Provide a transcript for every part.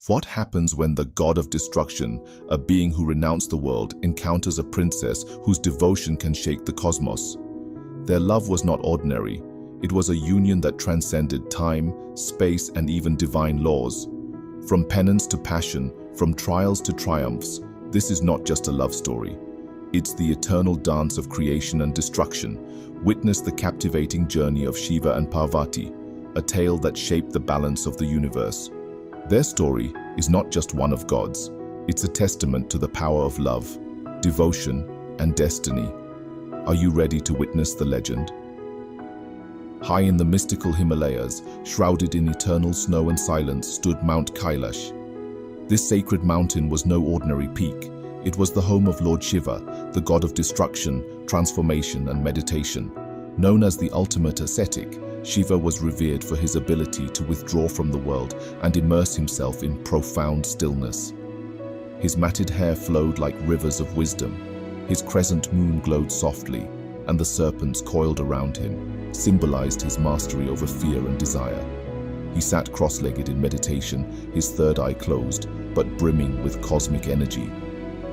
What happens when the god of destruction, a being who renounced the world, encounters a princess whose devotion can shake the cosmos? Their love was not ordinary. It was a union that transcended time, space, and even divine laws. From penance to passion, from trials to triumphs, this is not just a love story. It's the eternal dance of creation and destruction. Witness the captivating journey of Shiva and Parvati, a tale that shaped the balance of the universe. Their story is not just one of God's. It's a testament to the power of love, devotion, and destiny. Are you ready to witness the legend? High in the mystical Himalayas, shrouded in eternal snow and silence, stood Mount Kailash. This sacred mountain was no ordinary peak. It was the home of Lord Shiva, the god of destruction, transformation, and meditation. Known as the ultimate ascetic, Shiva was revered for his ability to withdraw from the world and immerse himself in profound stillness. His matted hair flowed like rivers of wisdom. His crescent moon glowed softly, and the serpents coiled around him symbolized his mastery over fear and desire. He sat cross-legged in meditation, his third eye closed, but brimming with cosmic energy.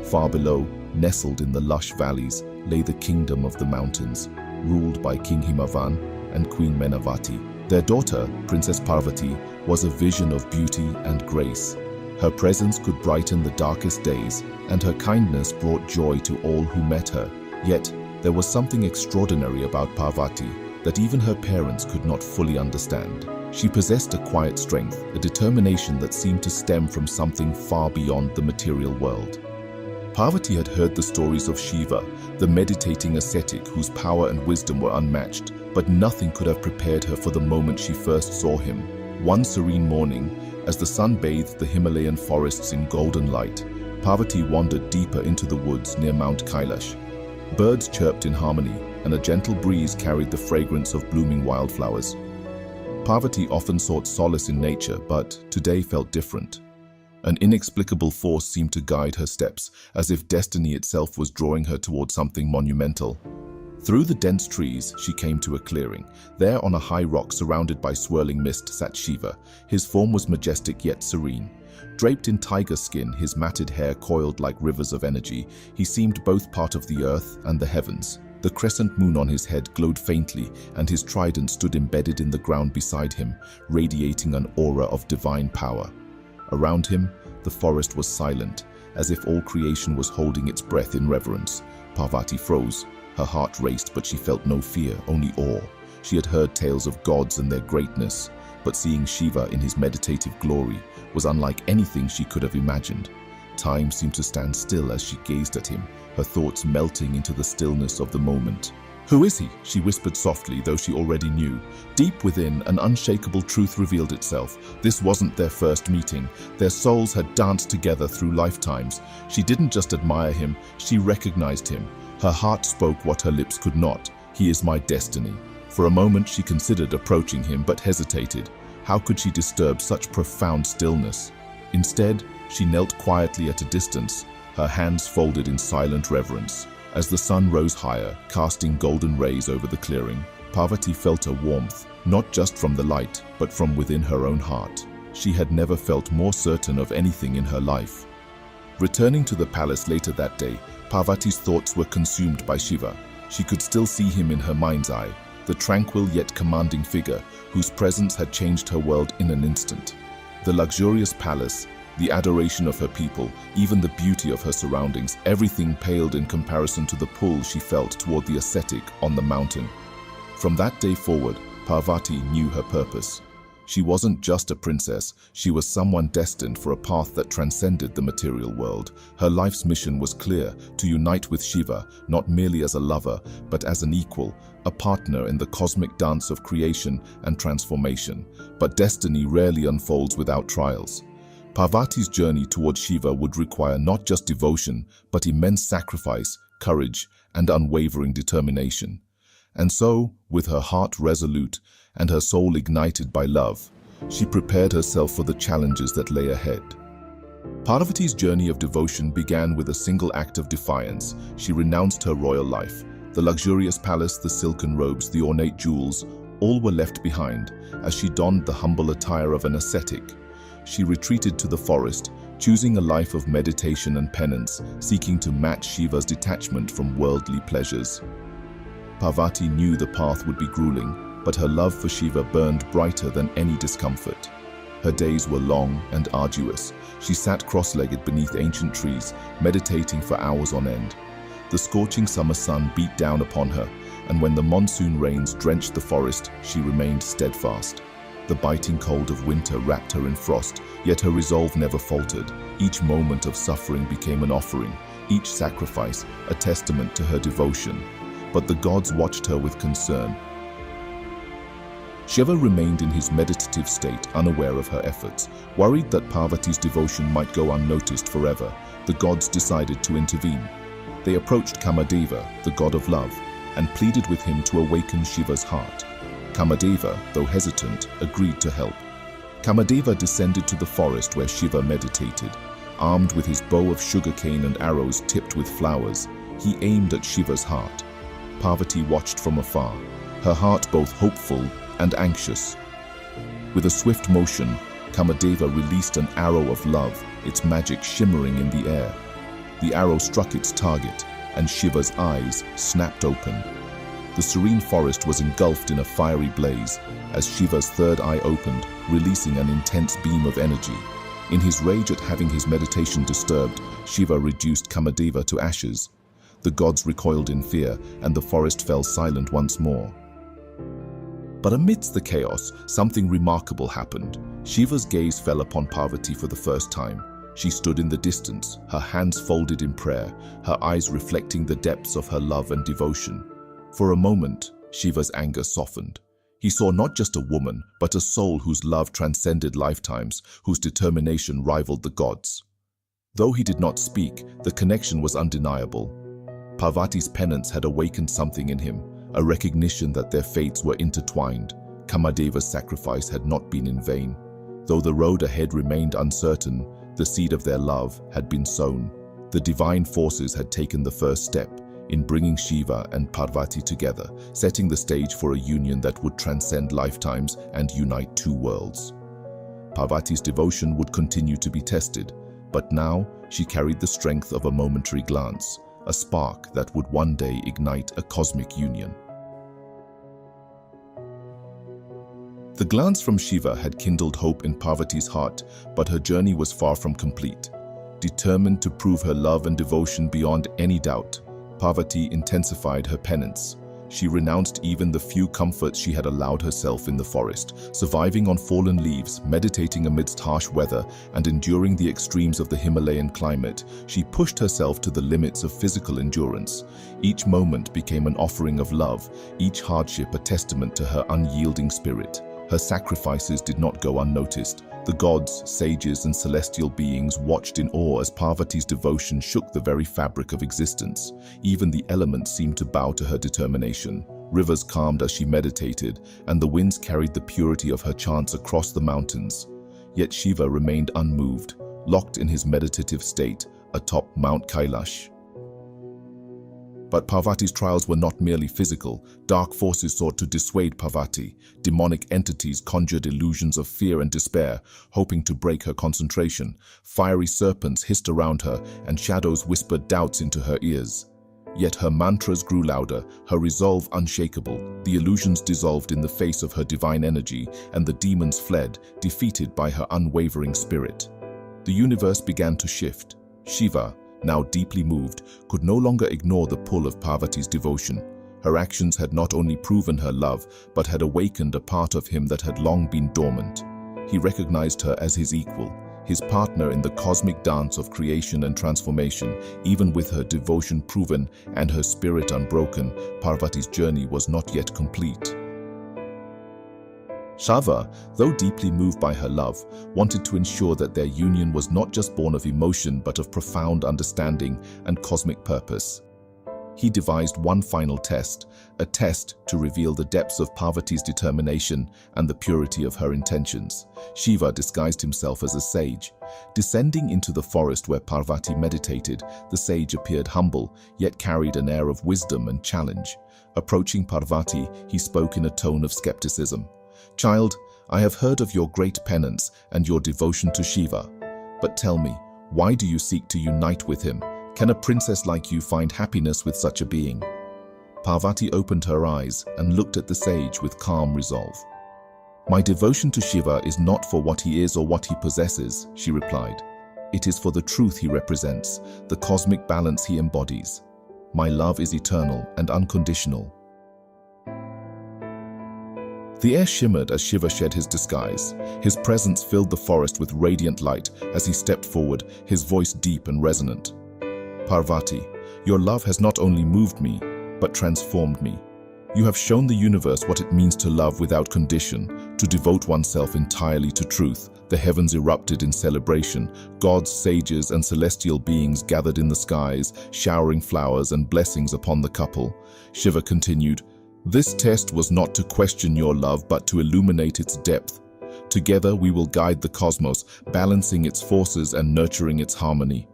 Far below, nestled in the lush valleys, lay the kingdom of the mountains, ruled by King Himavan and Queen Menavati. Their daughter, Princess Parvati, was a vision of beauty and grace. Her presence could brighten the darkest days, and her kindness brought joy to all who met her. Yet, there was something extraordinary about Parvati that even her parents could not fully understand. She possessed a quiet strength, a determination that seemed to stem from something far beyond the material world. Parvati had heard the stories of Shiva, the meditating ascetic whose power and wisdom were unmatched, but nothing could have prepared her for the moment she first saw him. One serene morning, as the sun bathed the Himalayan forests in golden light, Parvati wandered deeper into the woods near Mount Kailash. Birds chirped in harmony, and a gentle breeze carried the fragrance of blooming wildflowers. Parvati often sought solace in nature, but today felt different. An inexplicable force seemed to guide her steps, as if destiny itself was drawing her toward something monumental. Through the dense trees, she came to a clearing. There, on a high rock surrounded by swirling mist, sat Shiva. His form was majestic yet serene. Draped in tiger skin, his matted hair coiled like rivers of energy, he seemed both part of the earth and the heavens. The crescent moon on his head glowed faintly, and his trident stood embedded in the ground beside him, radiating an aura of divine power. Around him, the forest was silent, as if all creation was holding its breath in reverence. Parvati froze. Her heart raced, but she felt no fear, only awe. She had heard tales of gods and their greatness, but seeing Shiva in his meditative glory was unlike anything she could have imagined. Time seemed to stand still as she gazed at him, her thoughts melting into the stillness of the moment. "Who is he?" she whispered softly, though she already knew. Deep within, an unshakable truth revealed itself. This wasn't their first meeting. Their souls had danced together through lifetimes. She didn't just admire him, she recognized him. Her heart spoke what her lips could not. "He is my destiny." For a moment she considered approaching him, but hesitated. How could she disturb such profound stillness? Instead, she knelt quietly at a distance, her hands folded in silent reverence. As the sun rose higher, casting golden rays over the clearing, Parvati felt a warmth, not just from the light, but from within her own heart. She had never felt more certain of anything in her life. Returning to the palace later that day, Parvati's thoughts were consumed by Shiva. She could still see him in her mind's eye, the tranquil yet commanding figure whose presence had changed her world in an instant. The luxurious palace, the adoration of her people, even the beauty of her surroundings, everything paled in comparison to the pull she felt toward the ascetic on the mountain. From that day forward, Parvati knew her purpose. She wasn't just a princess, she was someone destined for a path that transcended the material world. Her life's mission was clear: to unite with Shiva, not merely as a lover, but as an equal, a partner in the cosmic dance of creation and transformation. But destiny rarely unfolds without trials. Parvati's journey toward Shiva would require not just devotion, but immense sacrifice, courage, and unwavering determination. And so, with her heart resolute and her soul ignited by love, she prepared herself for the challenges that lay ahead. Parvati's journey of devotion began with a single act of defiance. She renounced her royal life. The luxurious palace, the silken robes, the ornate jewels, all were left behind as she donned the humble attire of an ascetic. she retreated to the forest, choosing a life of meditation and penance, seeking to match Shiva's detachment from worldly pleasures. Parvati knew the path would be grueling, but her love for Shiva burned brighter than any discomfort. Her days were long and arduous. She sat cross-legged beneath ancient trees, meditating for hours on end. The scorching summer sun beat down upon her, and when the monsoon rains drenched the forest, she remained steadfast. The biting cold of winter wrapped her in frost, yet her resolve never faltered. Each moment of suffering became an offering, each sacrifice a testament to her devotion. But the gods watched her with concern. Shiva remained in his meditative state, unaware of her efforts. Worried that Parvati's devotion might go unnoticed forever, the gods decided to intervene. They approached Kamadeva, the god of love, and pleaded with him to awaken Shiva's heart. Kamadeva, though hesitant, agreed to help. Kamadeva descended to the forest where Shiva meditated. Armed with his bow of sugarcane and arrows tipped with flowers, he aimed at Shiva's heart. Parvati watched from afar, her heart both hopeful and anxious. With a swift motion, Kamadeva released an arrow of love, its magic shimmering in the air. The arrow struck its target, and Shiva's eyes snapped open. The serene forest was engulfed in a fiery blaze as Shiva's third eye opened, releasing an intense beam of energy. In his rage at having his meditation disturbed, Shiva reduced Kamadeva to ashes. The gods recoiled in fear, and the forest fell silent once more. But amidst the chaos, something remarkable happened. Shiva's gaze fell upon Parvati for the first time. She stood in the distance, her hands folded in prayer, her eyes reflecting the depths of her love and devotion. For a moment, Shiva's anger softened. He saw not just a woman, but a soul whose love transcended lifetimes, whose determination rivaled the gods. Though he did not speak, the connection was undeniable. Parvati's penance had awakened something in him, a recognition that their fates were intertwined. Kamadeva's sacrifice had not been in vain. Though the road ahead remained uncertain, the seed of their love had been sown. The divine forces had taken the first step in bringing Shiva and Parvati together, setting the stage for a union that would transcend lifetimes and unite two worlds. Parvati's devotion would continue to be tested, but now she carried the strength of a momentary glance, a spark that would one day ignite a cosmic union. The glance from Shiva had kindled hope in Parvati's heart, but her journey was far from complete. Determined to prove her love and devotion beyond any doubt, Parvati intensified her penance. She renounced even the few comforts she had allowed herself in the forest, surviving on fallen leaves, meditating amidst harsh weather, and enduring the extremes of the Himalayan climate. She pushed herself to the limits of physical endurance. Each moment became an offering of love, each hardship a testament to her unyielding spirit. Her sacrifices did not go unnoticed. The gods, sages, and celestial beings watched in awe as Parvati's devotion shook the very fabric of existence. Even the elements seemed to bow to her determination. Rivers calmed as she meditated, and the winds carried the purity of her chants across the mountains. Yet Shiva remained unmoved, locked in his meditative state atop Mount Kailash. But Parvati's trials were not merely physical. Dark forces sought to dissuade Parvati. Demonic entities conjured illusions of fear and despair, hoping to break her concentration. Fiery serpents hissed around her, and shadows whispered doubts into her ears. Yet her mantras grew louder, her resolve unshakable. The illusions dissolved in the face of her divine energy, and the demons fled, defeated by her unwavering spirit. The universe began to shift. Shiva, now deeply moved, could no longer ignore the pull of Parvati's devotion. Her actions had not only proven her love, but had awakened a part of him that had long been dormant. He recognized her as his equal, his partner in the cosmic dance of creation and transformation. Even with her devotion proven and her spirit unbroken, Parvati's journey was not yet complete. Shiva, though deeply moved by her love, wanted to ensure that their union was not just born of emotion but of profound understanding and cosmic purpose. He devised one final test, a test to reveal the depths of Parvati's determination and the purity of her intentions. Shiva disguised himself as a sage. Descending into the forest where Parvati meditated, the sage appeared humble, yet carried an air of wisdom and challenge. Approaching Parvati, he spoke in a tone of skepticism. "Child, I have heard of your great penance and your devotion to Shiva. But tell me, why do you seek to unite with him? Can a princess like you find happiness with such a being?" Parvati opened her eyes and looked at the sage with calm resolve. "My devotion to Shiva is not for what he is or what he possesses," she replied. "It is for the truth he represents, the cosmic balance he embodies. My love is eternal and unconditional." The air shimmered as Shiva shed his disguise. His presence filled the forest with radiant light as he stepped forward, his voice deep and resonant. "Parvati, your love has not only moved me, but transformed me. You have shown the universe what it means to love without condition, to devote oneself entirely to truth." The heavens erupted in celebration. Gods, sages, and celestial beings gathered in the skies, showering flowers and blessings upon the couple. Shiva continued, "This test was not to question your love, but to illuminate its depth. Together we will guide the cosmos, balancing its forces and nurturing its harmony."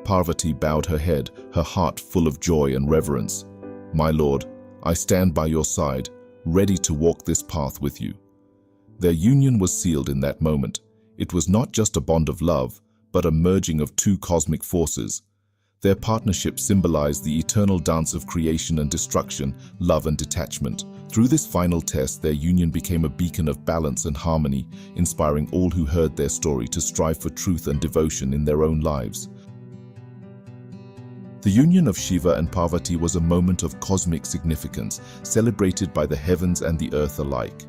Parvati bowed her head, her heart full of joy and reverence. "My lord, I stand by your side, ready to walk this path with you." Their union was sealed in that moment. It was not just a bond of love, but a merging of two cosmic forces. Their partnership symbolized the eternal dance of creation and destruction, love and detachment. Through this final test, their union became a beacon of balance and harmony, inspiring all who heard their story to strive for truth and devotion in their own lives. The union of Shiva and Parvati was a moment of cosmic significance, celebrated by the heavens and the earth alike.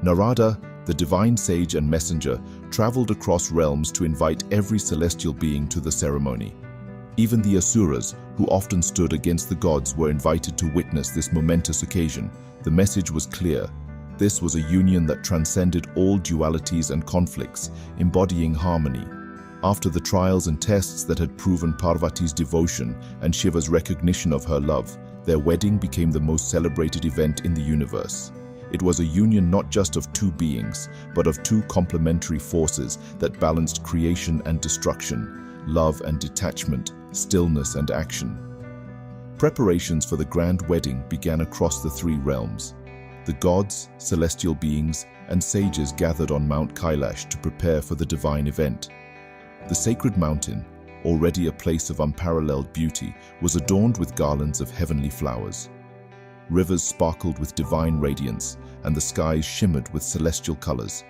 Narada, the divine sage and messenger, traveled across realms to invite every celestial being to the ceremony. Even the Asuras, who often stood against the gods, were invited to witness this momentous occasion. The message was clear. This was a union that transcended all dualities and conflicts, embodying harmony. After the trials and tests that had proven Parvati's devotion and Shiva's recognition of her love, their wedding became the most celebrated event in the universe. It was a union not just of two beings, but of two complementary forces that balanced creation and destruction, love and detachment, stillness and action. Preparations for the grand wedding began across the three realms. The gods, celestial beings, and sages gathered on Mount Kailash to prepare for the divine event. The sacred mountain, already a place of unparalleled beauty, was adorned with garlands of heavenly flowers. Rivers sparkled with divine radiance, and the skies shimmered with celestial colors.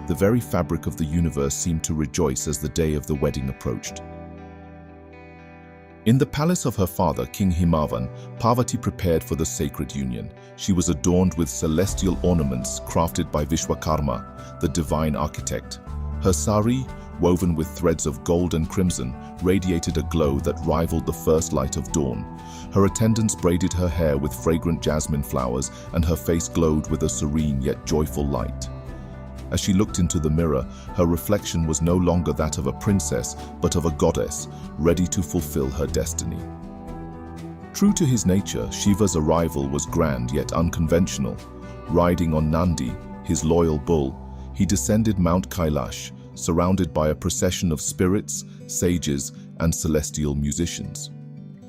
The very fabric of the universe seemed to rejoice as the day of the wedding approached. In the palace of her father, King Himavan, Parvati prepared for the sacred union. She was adorned with celestial ornaments crafted by Vishwakarma, the divine architect. Her sari, woven with threads of gold and crimson, radiated a glow that rivaled the first light of dawn. Her attendants braided her hair with fragrant jasmine flowers, and her face glowed with a serene yet joyful light. As she looked into the mirror, her reflection was no longer that of a princess, but of a goddess, ready to fulfill her destiny. True to his nature, Shiva's arrival was grand yet unconventional. Riding on Nandi, his loyal bull, he descended Mount Kailash, surrounded by a procession of spirits, sages, and celestial musicians.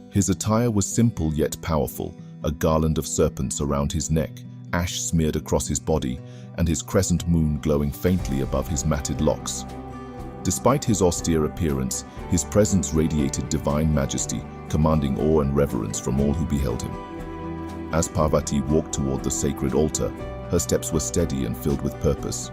His attire was simple yet powerful, a garland of serpents around his neck, ash smeared across his body, and his crescent moon glowing faintly above his matted locks. Despite his austere appearance, his presence radiated divine majesty, commanding awe and reverence from all who beheld him. As Parvati walked toward the sacred altar, her steps were steady and filled with purpose.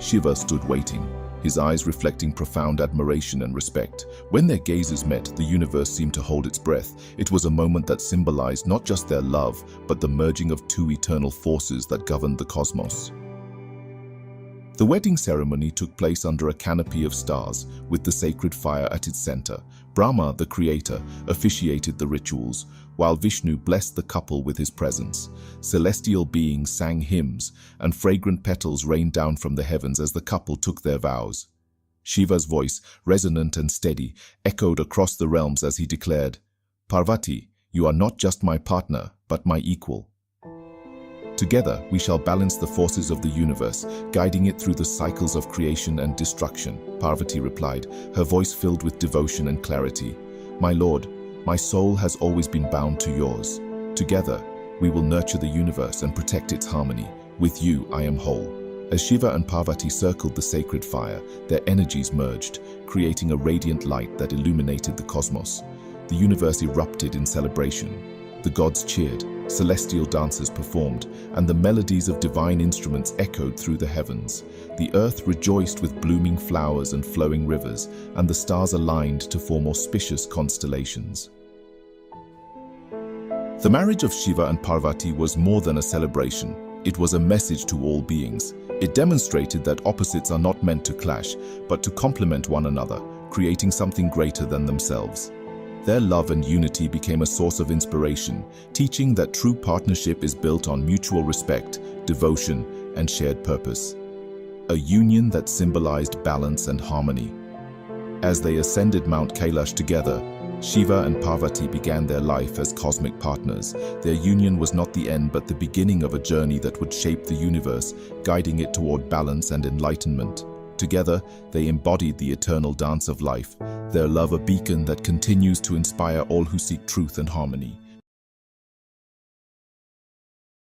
Shiva stood waiting, his eyes reflecting profound admiration and respect. When their gazes met, the universe seemed to hold its breath. It was a moment that symbolized not just their love, but the merging of two eternal forces that governed the cosmos. The wedding ceremony took place under a canopy of stars, with the sacred fire at its center. Brahma, the creator, officiated the rituals, while Vishnu blessed the couple with his presence. Celestial beings sang hymns, and fragrant petals rained down from the heavens as the couple took their vows. Shiva's voice, resonant and steady, echoed across the realms as he declared, "Parvati, you are not just my partner, but my equal. Together, we shall balance the forces of the universe, guiding it through the cycles of creation and destruction." Parvati replied, her voice filled with devotion and clarity. "My lord, my soul has always been bound to yours. Together, we will nurture the universe and protect its harmony. With you, I am whole." As Shiva and Parvati circled the sacred fire, their energies merged, creating a radiant light that illuminated the cosmos. The universe erupted in celebration. The gods cheered, celestial dances performed, and the melodies of divine instruments echoed through the heavens. The earth rejoiced with blooming flowers and flowing rivers, and the stars aligned to form auspicious constellations. The marriage of Shiva and Parvati was more than a celebration. It was a message to all beings. It demonstrated that opposites are not meant to clash, but to complement one another, creating something greater than themselves. Their love and unity became a source of inspiration, teaching that true partnership is built on mutual respect, devotion, and shared purpose. A union that symbolized balance and harmony. As they ascended Mount Kailash together, Shiva and Parvati began their life as cosmic partners. Their union was not the end but the beginning of a journey that would shape the universe, guiding it toward balance and enlightenment. Together, they embodied the eternal dance of life, their love a beacon that continues to inspire all who seek truth and harmony.